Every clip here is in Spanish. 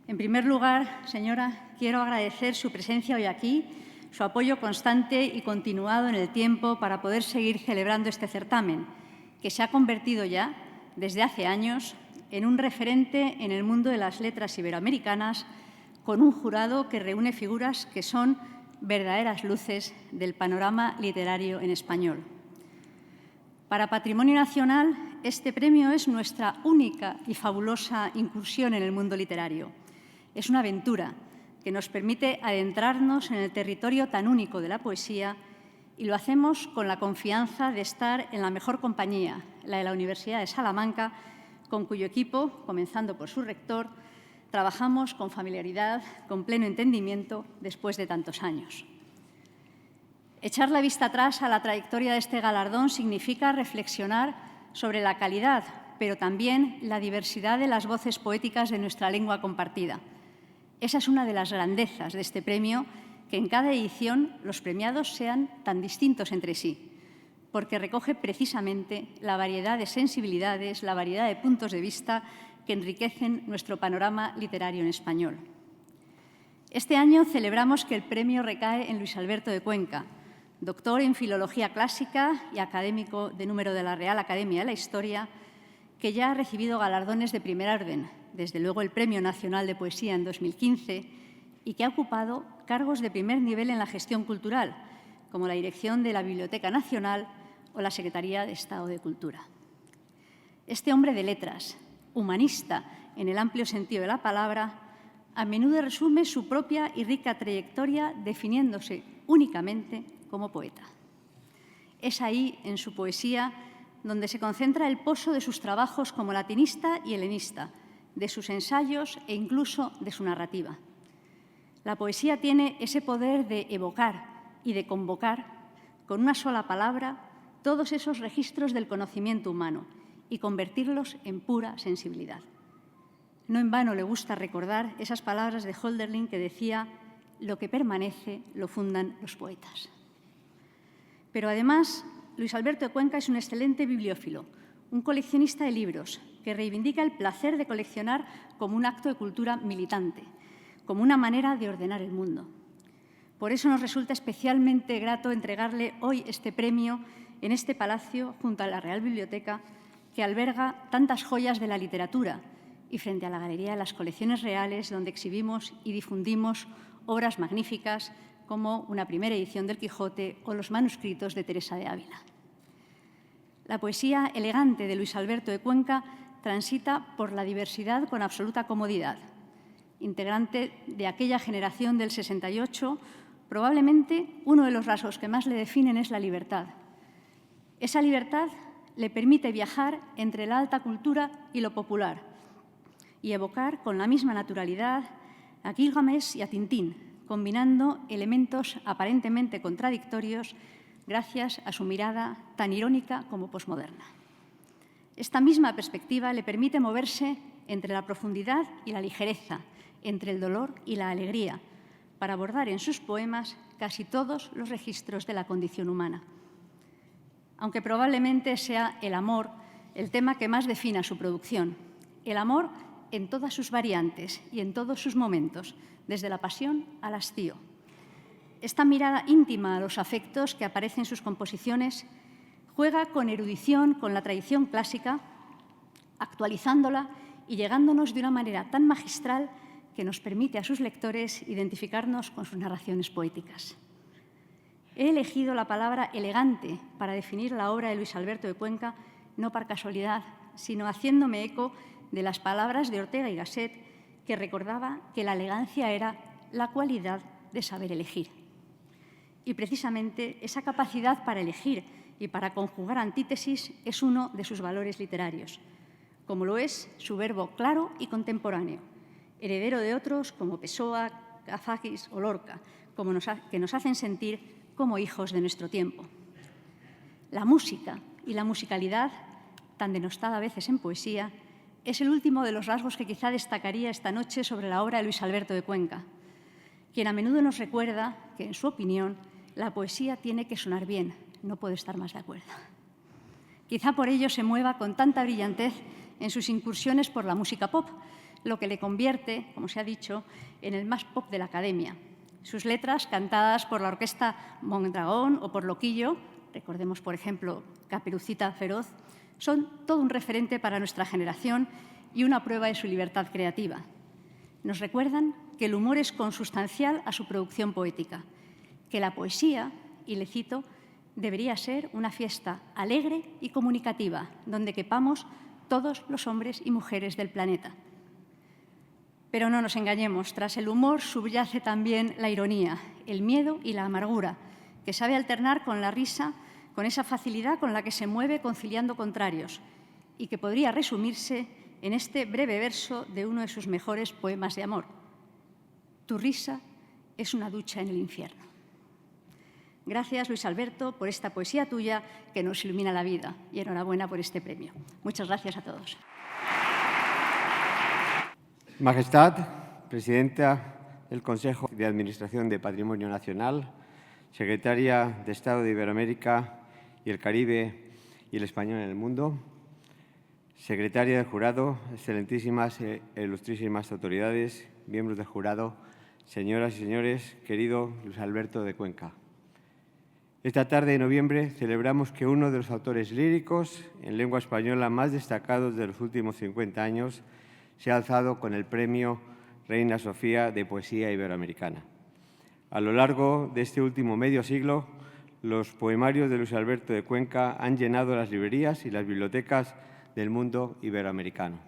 En primer lugar, señora, quiero agradecer su presencia hoy aquí, su apoyo constante y continuado en el tiempo para poder seguir celebrando este certamen, que se ha convertido ya, desde hace años, en un referente en el mundo de las letras iberoamericanas, con un jurado que reúne figuras que son verdaderas luces del panorama literario en español. Para Patrimonio Nacional, este premio es nuestra única y fabulosa incursión en el mundo literario. Es una aventura que nos permite adentrarnos en el territorio tan único de la poesía y lo hacemos con la confianza de estar en la mejor compañía, la de la Universidad de Salamanca, con cuyo equipo, comenzando por su rector, trabajamos con familiaridad, con pleno entendimiento, después de tantos años. Echar la vista atrás a la trayectoria de este galardón significa reflexionar sobre la calidad, pero también la diversidad de las voces poéticas de nuestra lengua compartida. Esa es una de las grandezas de este premio, que en cada edición los premiados sean tan distintos entre sí, porque recoge precisamente la variedad de sensibilidades, la variedad de puntos de vista que enriquecen nuestro panorama literario en español. Este año celebramos que el premio recae en Luis Alberto de Cuenca, doctor en Filología Clásica y académico de número de la Real Academia de la Historia, que ya ha recibido galardones de primer orden, desde luego el Premio Nacional de Poesía en 2015, y que ha ocupado cargos de primer nivel en la gestión cultural, como la dirección de la Biblioteca Nacional o la Secretaría de Estado de Cultura. Este hombre de letras, humanista en el amplio sentido de la palabra, a menudo resume su propia y rica trayectoria definiéndose únicamente como poeta. Es ahí, en su poesía, donde se concentra el pozo de sus trabajos como latinista y helenista, de sus ensayos e incluso de su narrativa. La poesía tiene ese poder de evocar y de convocar, con una sola palabra, todos esos registros del conocimiento humano y convertirlos en pura sensibilidad. No en vano le gusta recordar esas palabras de Hölderlin que decía: «Lo que permanece lo fundan los poetas». Pero además, Luis Alberto de Cuenca es un excelente bibliófilo, un coleccionista de libros que reivindica el placer de coleccionar como un acto de cultura militante, como una manera de ordenar el mundo. Por eso nos resulta especialmente grato entregarle hoy este premio en este palacio, junto a la Real Biblioteca, que alberga tantas joyas de la literatura, y frente a la Galería de las Colecciones Reales, donde exhibimos y difundimos obras magníficas como una primera edición del Quijote o los manuscritos de Teresa de Ávila. La poesía elegante de Luis Alberto de Cuenca transita por la diversidad con absoluta comodidad. Integrante de aquella generación del 68, probablemente uno de los rasgos que más le definen es la libertad. Esa libertad le permite viajar entre la alta cultura y lo popular y evocar con la misma naturalidad a Gilgamesh y a Tintín, combinando elementos aparentemente contradictorios gracias a su mirada tan irónica como posmoderna. Esta misma perspectiva le permite moverse entre la profundidad y la ligereza, entre el dolor y la alegría, para abordar en sus poemas casi todos los registros de la condición humana. Aunque probablemente sea el amor el tema que más defina su producción, el amor en todas sus variantes y en todos sus momentos, desde la pasión al hastío. Esta mirada íntima a los afectos que aparece en sus composiciones juega con erudición con la tradición clásica, actualizándola y llegándonos de una manera tan magistral que nos permite a sus lectores identificarnos con sus narraciones poéticas. He elegido la palabra elegante para definir la obra de Luis Alberto de Cuenca, no por casualidad, sino haciéndome eco de las palabras de Ortega y Gasset, que recordaba que la elegancia era la cualidad de saber elegir. Y precisamente esa capacidad para elegir y para conjugar antítesis es uno de sus valores literarios, como lo es su verbo claro y contemporáneo, heredero de otros como Pessoa, Kazakis o Lorca, que nos hacen sentir como hijos de nuestro tiempo. La música y la musicalidad, tan denostada a veces en poesía, es el último de los rasgos que quizá destacaría esta noche sobre la obra de Luis Alberto de Cuenca, quien a menudo nos recuerda que, en su opinión, la poesía tiene que sonar bien. No puedo estar más de acuerdo. Quizá por ello se mueva con tanta brillantez en sus incursiones por la música pop, lo que le convierte, como se ha dicho, en el más pop de la Academia. Sus letras, cantadas por la orquesta Mondragón o por Loquillo, recordemos, por ejemplo, Caperucita Feroz, son todo un referente para nuestra generación y una prueba de su libertad creativa. Nos recuerdan que el humor es consustancial a su producción poética, que la poesía, y le cito, debería ser una fiesta alegre y comunicativa, donde quepamos todos los hombres y mujeres del planeta. Pero no nos engañemos, tras el humor subyace también la ironía, el miedo y la amargura, que sabe alternar con la risa, con esa facilidad con la que se mueve conciliando contrarios, y que podría resumirse en este breve verso de uno de sus mejores poemas de amor. Tu risa es una ducha en el infierno. Gracias, Luis Alberto, por esta poesía tuya que nos ilumina la vida, y enhorabuena por este premio. Muchas gracias a todos. Majestad, Presidenta del Consejo de Administración de Patrimonio Nacional, Secretaria de Estado de Iberoamérica y el Caribe y el Español en el Mundo, Secretaria del Jurado, excelentísimas e ilustrísimas autoridades, miembros del jurado, señoras y señores, querido Luis Alberto de Cuenca. Esta tarde de noviembre celebramos que uno de los autores líricos en lengua española más destacados de los últimos 50 años se ha alzado con el Premio Reina Sofía de Poesía Iberoamericana. A lo largo de este último medio siglo, los poemarios de Luis Alberto de Cuenca han llenado las librerías y las bibliotecas del mundo iberoamericano.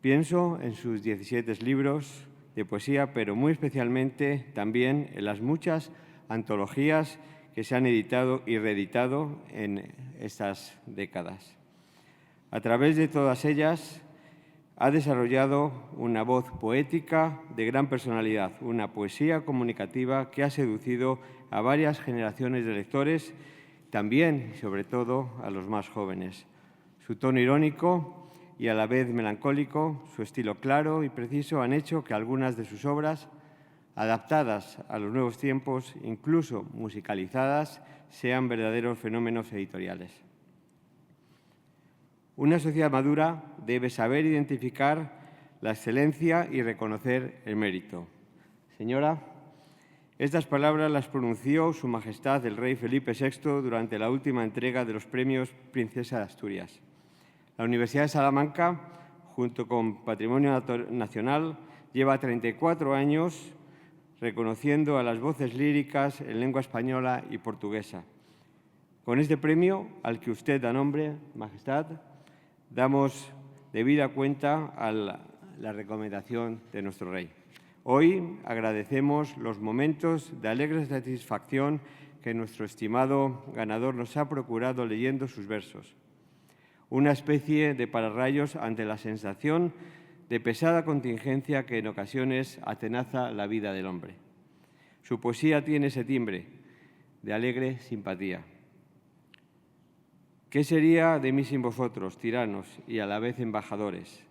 Pienso en sus 17 libros de poesía, pero muy especialmente también en las muchas antologías que se han editado y reeditado en estas décadas. A través de todas ellas ha desarrollado una voz poética de gran personalidad, una poesía comunicativa que ha seducido a varias generaciones de lectores, también y sobre todo a los más jóvenes. Su tono irónico y a la vez melancólico, su estilo claro y preciso han hecho que algunas de sus obras, adaptadas a los nuevos tiempos, incluso musicalizadas, sean verdaderos fenómenos editoriales. Una sociedad madura debe saber identificar la excelencia y reconocer el mérito. Señora, estas palabras las pronunció Su Majestad el Rey Felipe VI durante la última entrega de los premios Princesa de Asturias. La Universidad de Salamanca, junto con Patrimonio Nacional, lleva 34 años reconociendo a las voces líricas en lengua española y portuguesa. Con este premio, al que usted da nombre, Majestad, damos debida cuenta a la recomendación de nuestro Rey. Hoy agradecemos los momentos de alegre satisfacción que nuestro estimado ganador nos ha procurado leyendo sus versos. Una especie de pararrayos ante la sensación de pesada contingencia que en ocasiones atenaza la vida del hombre. Su poesía tiene ese timbre de alegre simpatía. ¿Qué sería de mí sin vosotros, tiranos y a la vez embajadores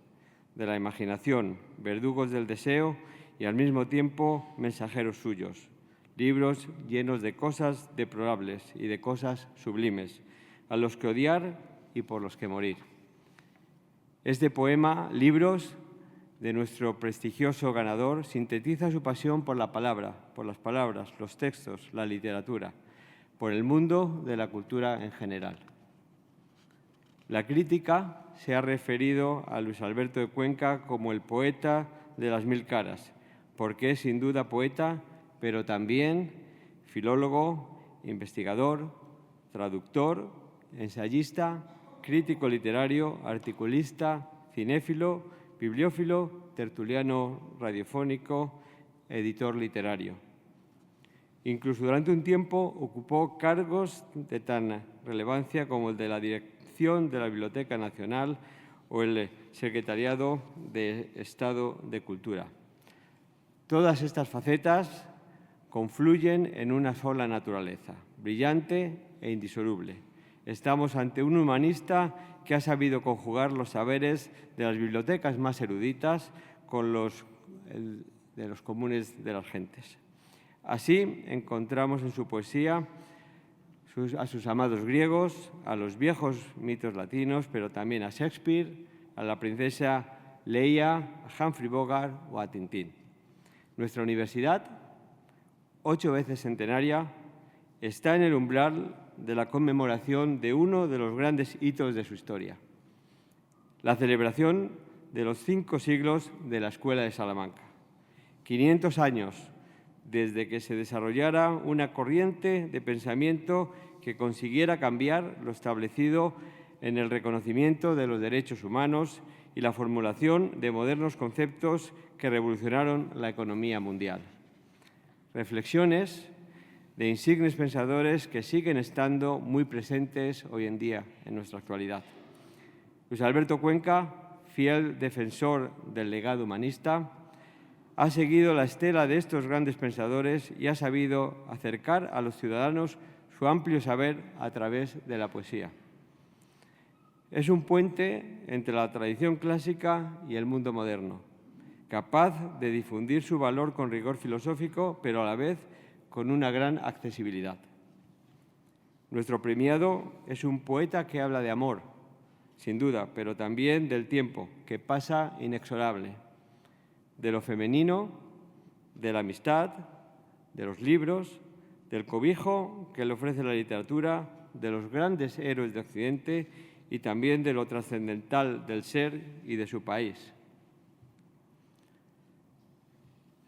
de la imaginación, verdugos del deseo y al mismo tiempo mensajeros suyos? Libros llenos de cosas deplorables y de cosas sublimes, a los que odiar y por los que morir. Este poema, Libros, de nuestro prestigioso ganador, sintetiza su pasión por la palabra, por las palabras, los textos, la literatura, por el mundo de la cultura en general. La crítica se ha referido a Luis Alberto de Cuenca como el poeta de las mil caras, porque es sin duda poeta, pero también filólogo, investigador, traductor, ensayista, crítico literario, articulista, cinéfilo, bibliófilo, tertuliano radiofónico, editor literario. Incluso durante un tiempo ocupó cargos de tan relevancia como el de la dirección de la Biblioteca Nacional o el Secretariado de Estado de Cultura. Todas estas facetas confluyen en una sola naturaleza, brillante e indisoluble. Estamos ante un humanista que ha sabido conjugar los saberes de las bibliotecas más eruditas con los de los comunes de las gentes. Así encontramos en su poesía a sus amados griegos, a los viejos mitos latinos, pero también a Shakespeare, a la princesa leía a Humphrey Bogart o a Tintín. Nuestra universidad, 8 veces centenaria, está en el umbral de la conmemoración de uno de los grandes hitos de su historia, la celebración de los 5 siglos de la Escuela de Salamanca. 500 años desde que se desarrollara una corriente de pensamiento que consiguiera cambiar lo establecido en el reconocimiento de los derechos humanos y la formulación de modernos conceptos que revolucionaron la economía mundial. Reflexiones de insignes pensadores que siguen estando muy presentes hoy en día en nuestra actualidad. Luis Alberto Cuenca, fiel defensor del legado humanista, ha seguido la estela de estos grandes pensadores y ha sabido acercar a los ciudadanos su amplio saber a través de la poesía. Es un puente entre la tradición clásica y el mundo moderno, capaz de difundir su valor con rigor filosófico, pero a la vez con una gran accesibilidad. Nuestro premiado es un poeta que habla de amor, sin duda, pero también del tiempo, que pasa inexorable, de lo femenino, de la amistad, de los libros, del cobijo que le ofrece la literatura, de los grandes héroes de Occidente y también de lo trascendental del ser y de su país.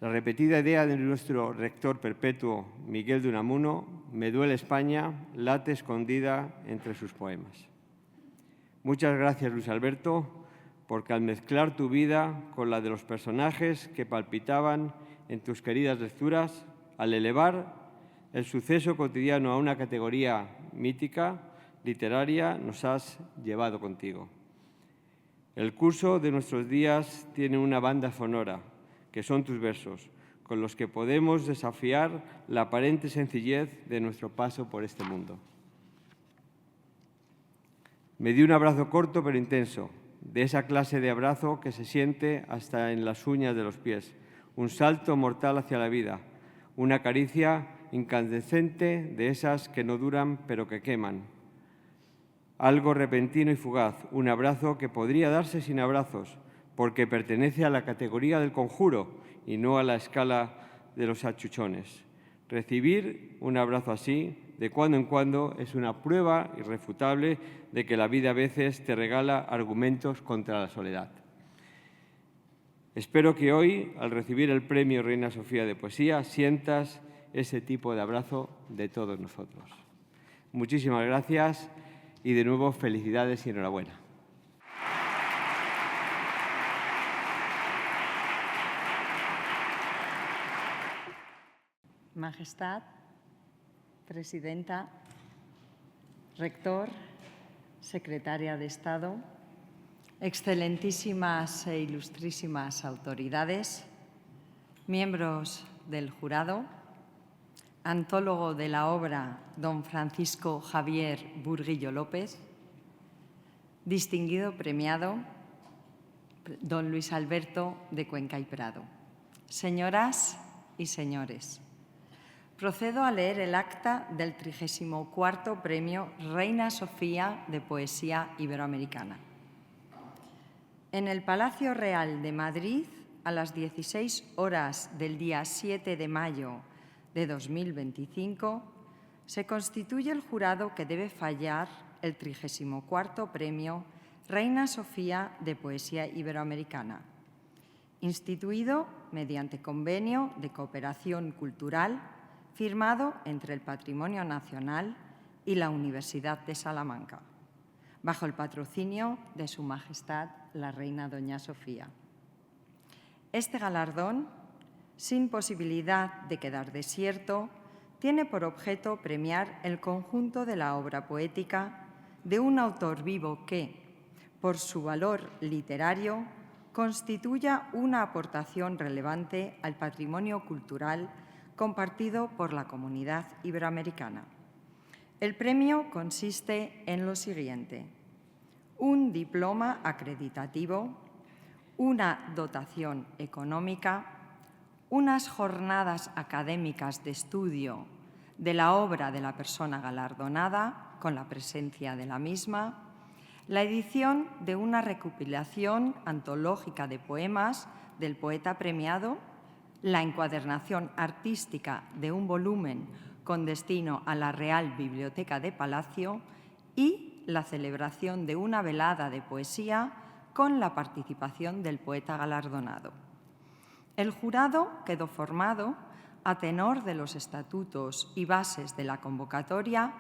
La repetida idea de nuestro rector perpetuo, Miguel de Unamuno, me duele España, late escondida entre sus poemas. Muchas gracias, Luis Alberto, porque al mezclar tu vida con la de los personajes que palpitaban en tus queridas lecturas, al elevar el suceso cotidiano a una categoría mítica, literaria, nos has llevado contigo. El curso de nuestros días tiene una banda sonora, que son tus versos, con los que podemos desafiar la aparente sencillez de nuestro paso por este mundo. Me di un abrazo corto pero intenso, de esa clase de abrazo que se siente hasta en las uñas de los pies, un salto mortal hacia la vida, una caricia incandescente de esas que no duran pero que queman. Algo repentino y fugaz, un abrazo que podría darse sin abrazos, porque pertenece a la categoría del conjuro y no a la escala de los achuchones. Recibir un abrazo así, de cuando en cuando, es una prueba irrefutable de que la vida a veces te regala argumentos contra la soledad. Espero que hoy, al recibir el Premio Reina Sofía de Poesía, sientas ese tipo de abrazo de todos nosotros. Muchísimas gracias y de nuevo felicidades y enhorabuena. Majestad, Presidenta, Rector, Secretaria de Estado, excelentísimas e ilustrísimas autoridades, miembros del jurado, antólogo de la obra don Francisco Javier Burguillo López, distinguido premiado don Luis Alberto de Cuenca y Prado. Señoras y señores, procedo a leer el acta del 34º Premio Reina Sofía de Poesía Iberoamericana. En el Palacio Real de Madrid, a las 16 horas del día 7 de mayo de 2025, se constituye el jurado que debe fallar el 34º Premio Reina Sofía de Poesía Iberoamericana, instituido mediante convenio de cooperación cultural firmado entre el Patrimonio Nacional y la Universidad de Salamanca, bajo el patrocinio de Su Majestad la Reina Doña Sofía. Este galardón, sin posibilidad de quedar desierto, tiene por objeto premiar el conjunto de la obra poética de un autor vivo que, por su valor literario, constituya una aportación relevante al patrimonio cultural compartido por la comunidad iberoamericana. El premio consiste en lo siguiente: un diploma acreditativo, una dotación económica, unas jornadas académicas de estudio de la obra de la persona galardonada con la presencia de la misma, la edición de una recopilación antológica de poemas del poeta premiado, la encuadernación artística de un volumen con destino a la Real Biblioteca de Palacio y la celebración de una velada de poesía con la participación del poeta galardonado. El jurado quedó formado a tenor de los estatutos y bases de la convocatoria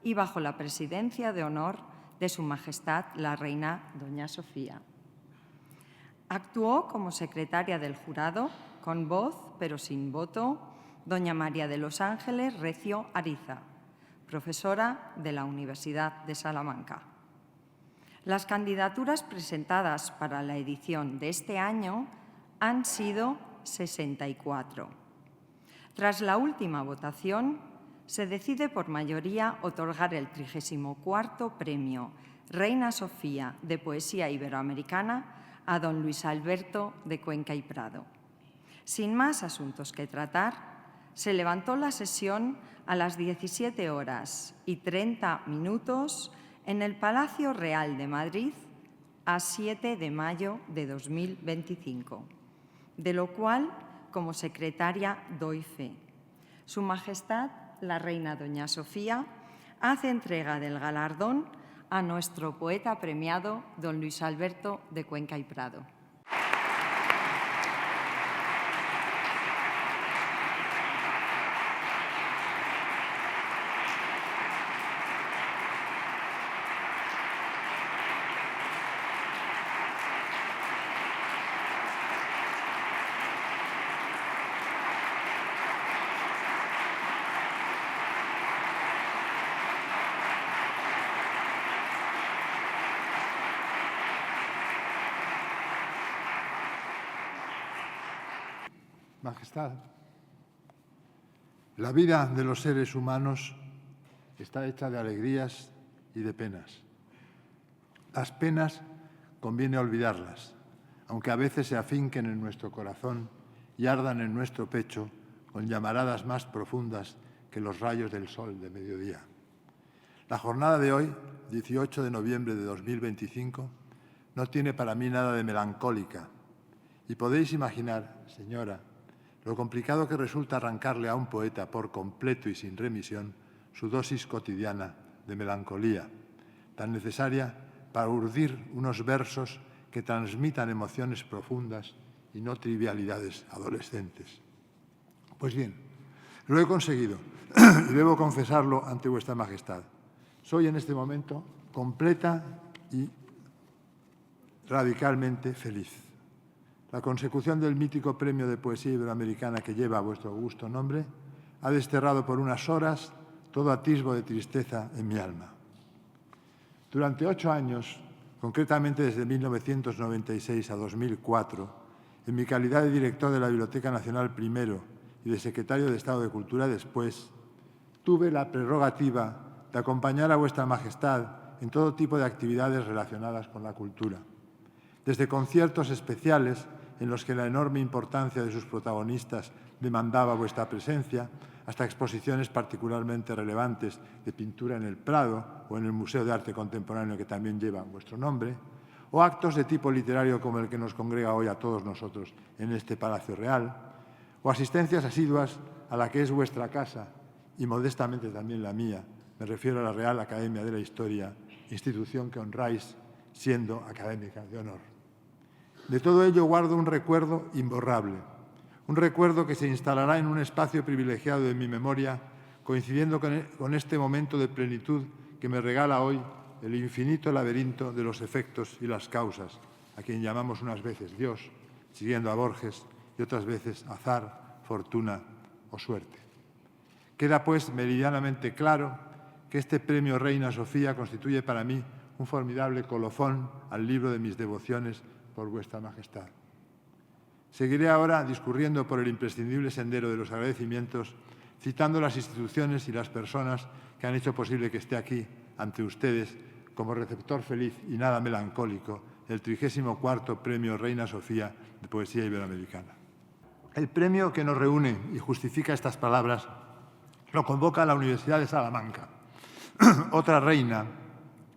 y bajo la presidencia de honor de Su Majestad la Reina Doña Sofía. Actuó como secretaria del jurado, con voz pero sin voto, Doña María de los Ángeles Recio Ariza, profesora de la Universidad de Salamanca. Las candidaturas presentadas para la edición de este año han sido 64. Tras la última votación, se decide por mayoría otorgar el 34º Premio Reina Sofía de Poesía Iberoamericana a don Luis Alberto de Cuenca y Prado. Sin más asuntos que tratar, se levantó la sesión a las 17:30 en el Palacio Real de Madrid a 7 de mayo de 2025, de lo cual, como secretaria, doy fe. Su Majestad, la Reina Doña Sofía, hace entrega del galardón a nuestro poeta premiado, don Luis Alberto de Cuenca y Prado. Majestad, la vida de los seres humanos está hecha de alegrías y de penas. Las penas conviene olvidarlas, aunque a veces se afinquen en nuestro corazón y ardan en nuestro pecho con llamaradas más profundas que los rayos del sol de mediodía. La jornada de hoy, 18 de noviembre de 2025, no tiene para mí nada de melancólica. Y podéis imaginar, señora, lo complicado que resulta arrancarle a un poeta por completo y sin remisión su dosis cotidiana de melancolía, tan necesaria para urdir unos versos que transmitan emociones profundas y no trivialidades adolescentes. Pues bien, lo he conseguido y debo confesarlo ante vuestra Majestad. Soy en este momento completa y radicalmente feliz. La consecución del mítico Premio de Poesía Iberoamericana que lleva vuestro augusto nombre ha desterrado por unas horas todo atisbo de tristeza en mi alma. Durante 8 años, concretamente desde 1996 a 2004, en mi calidad de director de la Biblioteca Nacional primero y de secretario de Estado de Cultura después, tuve la prerrogativa de acompañar a vuestra Majestad en todo tipo de actividades relacionadas con la cultura, desde conciertos especiales en los que la enorme importancia de sus protagonistas demandaba vuestra presencia, hasta exposiciones particularmente relevantes de pintura en el Prado o en el Museo de Arte Contemporáneo, que también lleva vuestro nombre, o actos de tipo literario como el que nos congrega hoy a todos nosotros en este Palacio Real, o asistencias asiduas a la que es vuestra casa y modestamente también la mía. Me refiero a la Real Academia de la Historia, institución que honráis siendo académica de honor. De todo ello guardo un recuerdo imborrable, un recuerdo que se instalará en un espacio privilegiado de mi memoria, coincidiendo con este momento de plenitud que me regala hoy el infinito laberinto de los efectos y las causas, a quien llamamos unas veces Dios, siguiendo a Borges, y otras veces azar, fortuna o suerte. Queda, pues, meridianamente claro que este premio Reina Sofía constituye para mí un formidable colofón al libro de mis devociones por vuestra Majestad. Seguiré ahora discurriendo por el imprescindible sendero de los agradecimientos, citando las instituciones y las personas que han hecho posible que esté aquí, ante ustedes, como receptor feliz y nada melancólico, del 34º Premio Reina Sofía de Poesía Iberoamericana. El premio que nos reúne y justifica estas palabras lo convoca la Universidad de Salamanca, otra reina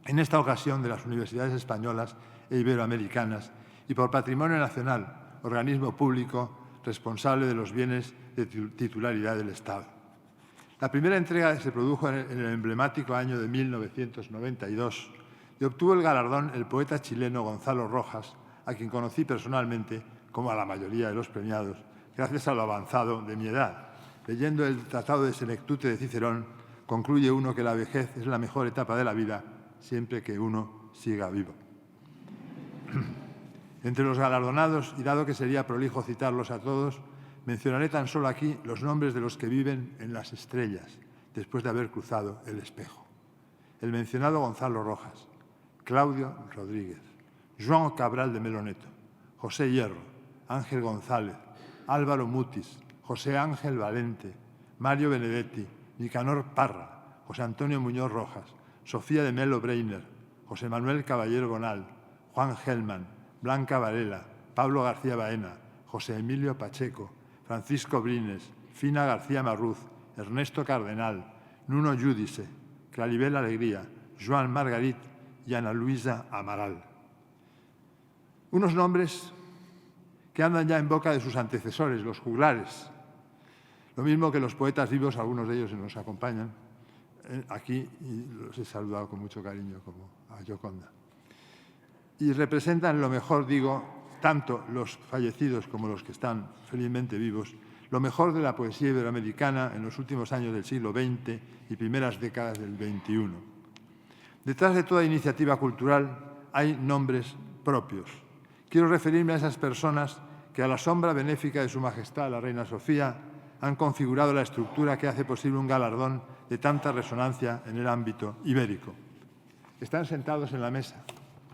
en esta ocasión de las universidades españolas e iberoamericanas y por Patrimonio Nacional, organismo público responsable de los bienes de titularidad del Estado. La primera entrega se produjo en el emblemático año de 1992 y obtuvo el galardón el poeta chileno Gonzalo Rojas, a quien conocí personalmente, como a la mayoría de los premiados, gracias a lo avanzado de mi edad. Leyendo el Tratado de Senectute de Cicerón, concluye uno que la vejez es la mejor etapa de la vida, siempre que uno siga vivo. Entre los galardonados, y dado que sería prolijo citarlos a todos, mencionaré tan solo aquí los nombres de los que viven en las estrellas, después de haber cruzado el espejo. El mencionado Gonzalo Rojas, Claudio Rodríguez, Joan Cabral de Meloneto, José Hierro, Ángel González, Álvaro Mutis, José Ángel Valente, Mario Benedetti, Nicanor Parra, José Antonio Muñoz Rojas, Sofía de Melo Breiner, José Manuel Caballero Bonal, Juan Gelman, Blanca Varela, Pablo García Baena, José Emilio Pacheco, Francisco Brines, Fina García Marruz, Ernesto Cardenal, Nuno Giudice, Claribel Alegría, Joan Margarit y Ana Luisa Amaral. Unos nombres que andan ya en boca de sus antecesores, los juglares. Lo mismo que los poetas vivos, algunos de ellos nos acompañan aquí y los he saludado con mucho cariño, como a Gioconda. Y representan lo mejor, digo, tanto los fallecidos como los que están felizmente vivos, lo mejor de la poesía iberoamericana en los últimos años del siglo XX y primeras décadas del XXI. Detrás de toda iniciativa cultural hay nombres propios. Quiero referirme a esas personas que a la sombra benéfica de Su Majestad la Reina Sofía han configurado la estructura que hace posible un galardón de tanta resonancia en el ámbito ibérico. Están sentados en la mesa,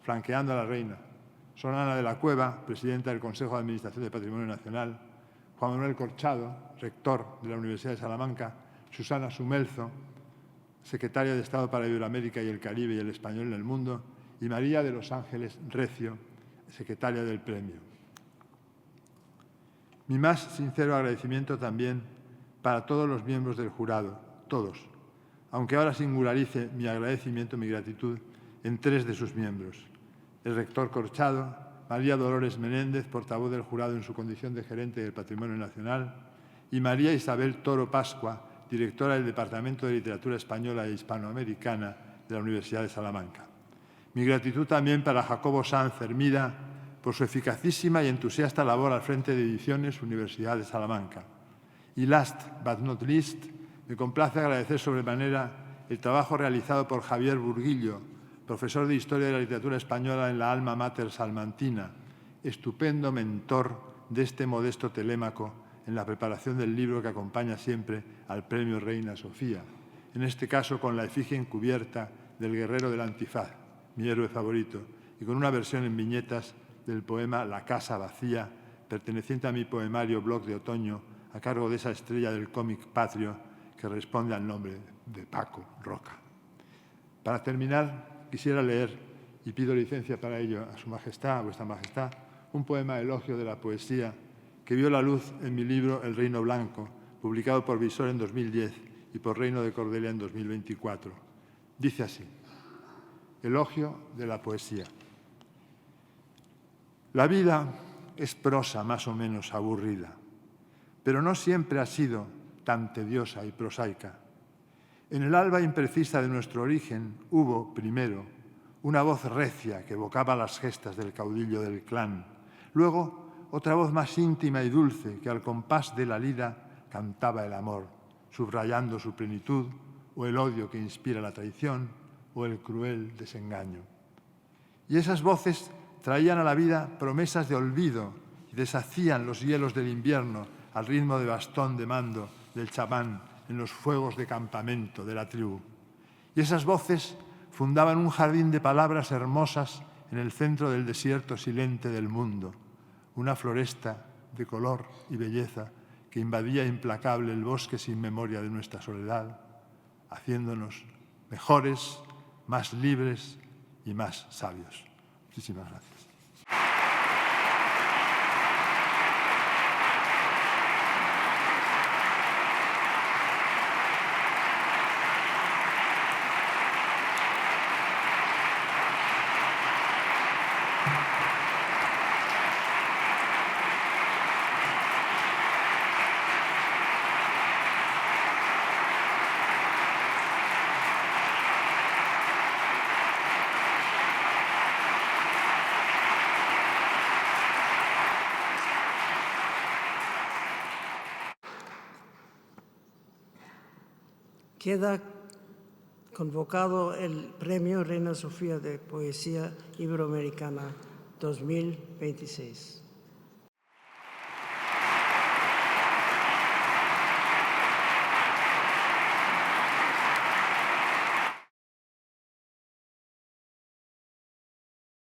flanqueando a la reina. Son Ana de la Cueva, presidenta del Consejo de Administración de Patrimonio Nacional, Juan Manuel Corchado, rector de la Universidad de Salamanca, Susana Sumelzo, secretaria de Estado para Iberoamérica y el Caribe y el Español en el Mundo, y María de los Ángeles Recio, secretaria del Premio. Mi más sincero agradecimiento también para todos los miembros del jurado, todos, aunque ahora singularice mi agradecimiento, mi gratitud, en tres de sus miembros. El rector Corchado, María Dolores Menéndez, portavoz del jurado en su condición de gerente del Patrimonio Nacional, y María Isabel Toro Pascua, directora del Departamento de Literatura Española e Hispanoamericana de la Universidad de Salamanca. Mi gratitud también para Jacobo Sanz Hermida por su eficacísima y entusiasta labor al frente de Ediciones Universidad de Salamanca. Y last but not least, me complace agradecer sobremanera el trabajo realizado por Javier Burguillo, profesor de Historia de la Literatura Española en la Alma Mater salmantina, estupendo mentor de este modesto Telémaco en la preparación del libro que acompaña siempre al Premio Reina Sofía, en este caso con la efigie encubierta del guerrero del Antifaz, mi héroe favorito, y con una versión en viñetas del poema La casa vacía, perteneciente a mi poemario Blog de Otoño, a cargo de esa estrella del cómic patrio que responde al nombre de Paco Roca. Para terminar, quisiera leer, y pido licencia para ello a Su Majestad, a Vuestra Majestad, un poema elogio de la poesía que vio la luz en mi libro El Reino Blanco, publicado por Visor en 2010 y por Reino de Cordelia en 2024. Dice así: Elogio de la poesía. La vida es prosa más o menos aburrida, pero no siempre ha sido tan tediosa y prosaica. En el alba imprecisa de nuestro origen hubo, primero, una voz recia que evocaba las gestas del caudillo del clan. Luego, otra voz más íntima y dulce que al compás de la lira cantaba el amor, subrayando su plenitud o el odio que inspira la traición o el cruel desengaño. Y esas voces traían a la vida promesas de olvido y deshacían los hielos del invierno al ritmo de bastón de mando del chamán en los fuegos de campamento de la tribu. Y esas voces fundaban un jardín de palabras hermosas en el centro del desierto silente del mundo, una floresta de color y belleza que invadía implacable el bosque sin memoria de nuestra soledad, haciéndonos mejores, más libres y más sabios. Muchísimas gracias. Queda convocado el Premio Reina Sofía de Poesía Iberoamericana 2026.